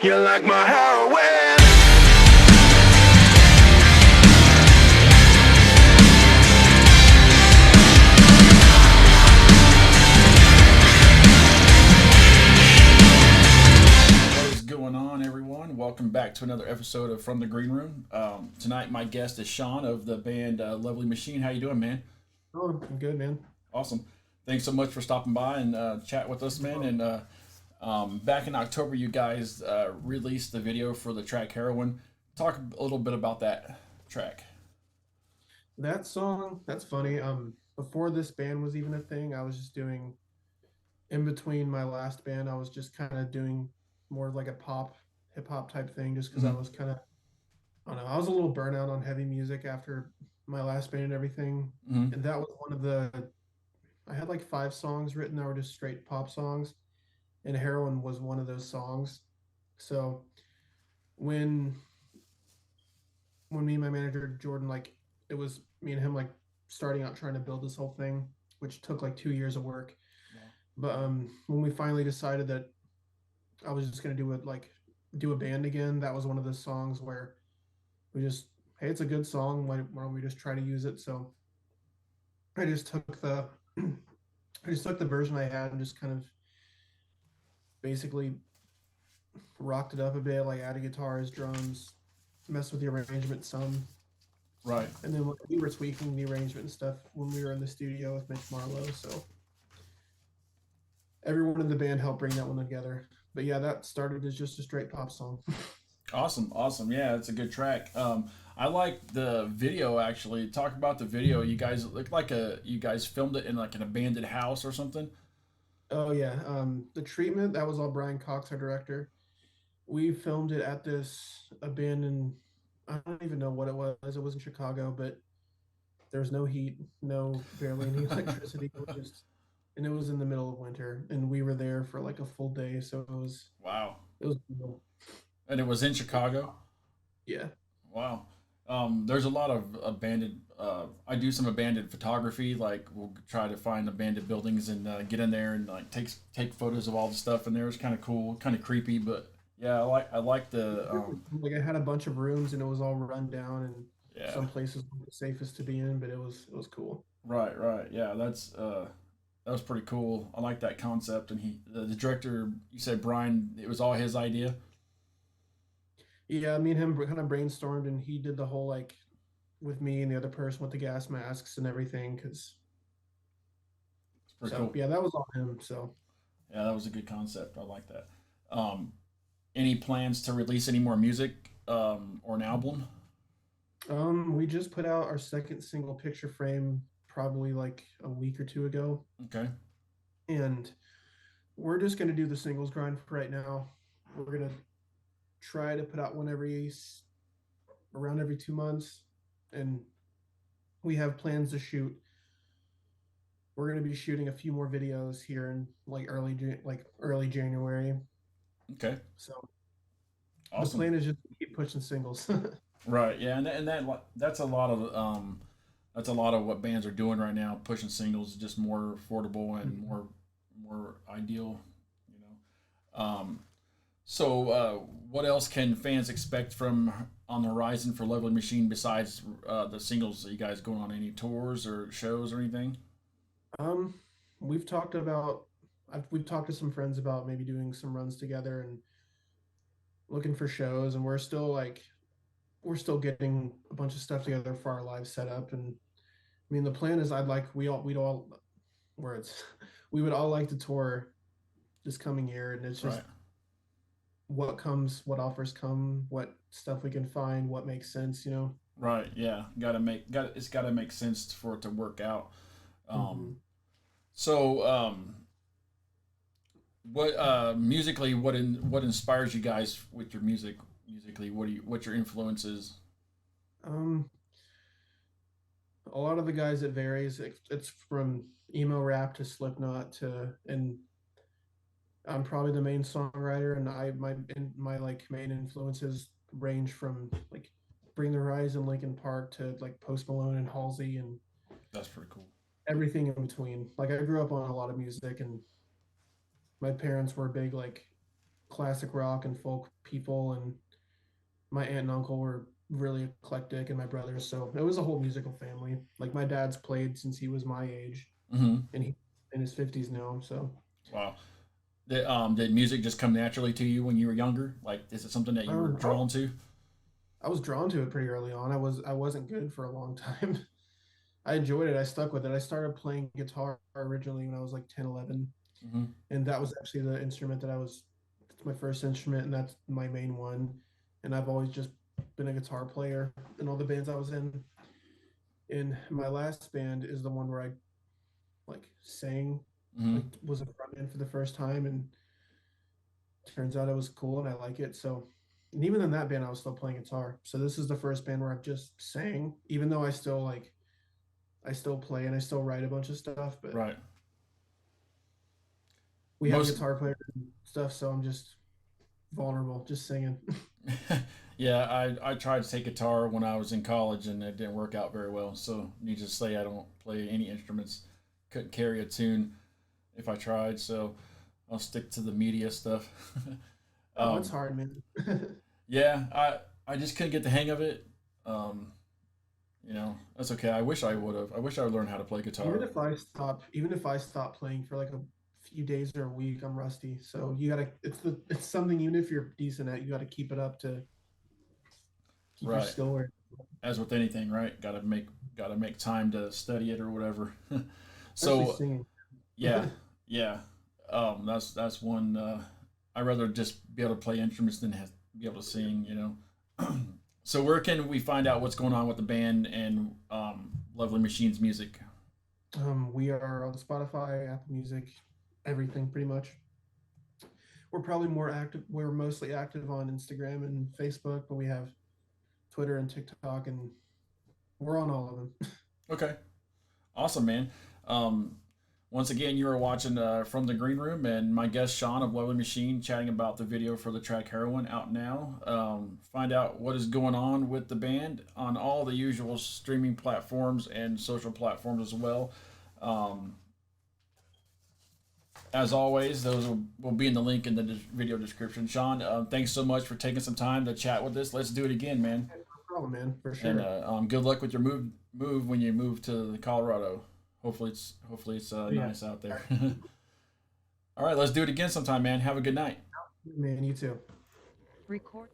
You like my heroin? What is going on, everyone? Welcome back to another episode of From the Green Room. Tonight, my guest is Sean of the band Lovely Machine. How you doing, man? Oh, I'm good, man. Awesome. Thanks so much for stopping by and chat with us, man. And back in October, you guys released the video for the track Heroin. Talk a little bit about that track. That song, that's funny. Before this band was even a thing, I was just doing in between my last band, I was just kind of doing more like a pop, hip hop type thing, just because I was kind of, I don't know, I was a little burnout on heavy music after my last band and everything. Mm-hmm. And that was one of I had like 5 songs written that were just straight pop songs, and Heroin was one of those songs. So when me and my manager Jordan, like, it was me and him like starting out trying to build this whole thing, which took like 2 years of work. Yeah. But when we finally decided that I was just gonna do a band again, that was one of those songs where we just, hey, it's a good song, why don't we just try to use it? So I just took the version I had and just kind of basically rocked it up a bit, like added guitars, drums, messed with the arrangement some. Right. And then we were tweaking the arrangement and stuff when we were in the studio with Mitch Marlowe. So everyone in the band helped bring that one together. But yeah, that started as just a straight pop song. Awesome. Yeah, it's a good track. I like the video actually. Talk about the video. You guys look like you guys filmed it in like an abandoned house or something. Oh yeah, the treatment, that was all Brian Cox, our director. We filmed it at this abandoned, I don't even know what it was. It was in Chicago, but there was no heat, barely any electricity. And it was in the middle of winter, and we were there for like a full day. So Wow. it was cool. And it was in Chicago. Yeah. Wow. There's a lot of abandoned. I do some abandoned photography. Like we'll try to find abandoned buildings and get in there and like take photos of all the stuff in there. It's kind of cool, kind of creepy, but yeah, I like the Like, I had a bunch of rooms, and it was all run down, and yeah. some places weren't the safest to be in, but it was cool. Right. Yeah, that was pretty cool. I like that concept. And the director, you said Brian, it was all his idea. Yeah, me and him kind of brainstormed, and he did the whole, like, with me and the other person with the gas masks and everything. It's pretty cool. Yeah, that was all him. So Yeah, that was a good concept. I like that. Any plans to release any more music or an album? we just put out our second single, Picture Frame, probably like a week or two ago, Okay. and we're just gonna do the singles grind for right now. We're gonna try to put out one around every 2 months, and we have plans to shoot. We're gonna be shooting a few more videos here in like early January. Okay. So Awesome. the plan is just to keep pushing singles. Right. Yeah, and that's a lot of what bands are doing right now, pushing singles, just more affordable and more ideal, you know. So what else can fans expect from on the horizon for Lovely Machine besides the singles? Are you guys going on any tours or shows or anything? We've talked to some friends about maybe doing some runs together and looking for shows, and we're still getting a bunch of stuff together for our live setup. And I mean, the plan is we'd all where it's we would all like to tour this coming year, and it's just Right. what comes, what offers come, what stuff we can find, what makes sense, you know. Right. Yeah. It's got to make sense for it to work out. Um, Hmm. so what musically what inspires you guys with your music musically? What's your influences? Um, a lot of the guys, it varies. It's from emo rap to Slipknot to, and I'm probably the main songwriter, and my like main influences range from like Bring the Horizon, Linkin Park to like Post Malone and Halsey and That's pretty cool. everything in between. Like I grew up on a lot of music, and my parents were big like classic rock and folk people, and my aunt and uncle were really eclectic, and my brothers. So it was a whole musical family. Like my dad's played since he was my age, Hmm. and he in his 50s now. So Wow. Did music just come naturally to you when you were younger? Like, is it something that you were um, drawn to? I was drawn to it pretty early on. I wasn't good for a long time. I enjoyed it. I stuck with it. I started playing guitar originally when I was like 10, 11, Hmm. and that was actually the instrument that I was it's my first instrument, and that's my main one. And I've always just been a guitar player in all the bands I was in. And my last band is the one where I like sang, like Hmm. was a frontman for the first time, and turns out it was cool and I like it. So, and even in that band, I was still playing guitar. So this is the first band where I've just sang, even though I still play and I still write a bunch of stuff, but Right. we have a Most. guitar player and stuff, so I'm just vulnerable, just singing. Yeah, I tried to take guitar when I was in college and it didn't work out very well. So needless to say, I don't play any instruments. Couldn't carry a tune if I tried. So I'll stick to the media stuff. Oh, it's um, hard, man. yeah, I just couldn't get the hang of it. Um, that's okay. I wish I would have. I wish I would learn how to play guitar. Even if I stop playing for like a few days or a week, I'm rusty. So you gotta, it's something. Even if you're decent at, you gotta keep it up to keep your Right. skill where. As with anything, right? Got to make time to study it or whatever. Especially So singing. yeah, yeah. That's one. I'd rather just be able to play instruments than be able to sing. So where can we find out what's going on with the band and Lovely Machines music? We are on Spotify, Apple Music, everything pretty much. We're probably more active. We're mostly active on Instagram and Facebook, but we have Twitter and TikTok, and we're on all of them. Okay, awesome, man. Um, Once again, you are watching From the Green Room, and my guest Sean of Lovely Machine chatting about the video for the track Heroin out now. Find out what is going on with the band on all the usual streaming platforms and social platforms as well. Um, as always, those will be in the link in the video description. Sean, thanks so much for taking some time to chat with us. Let's do it again, man. No problem, man, for And sure. good luck with your move when you move to Colorado. Hopefully it's Yeah, nice out there. All right, let's do it again sometime, man. Have a good night. man, you too. Record.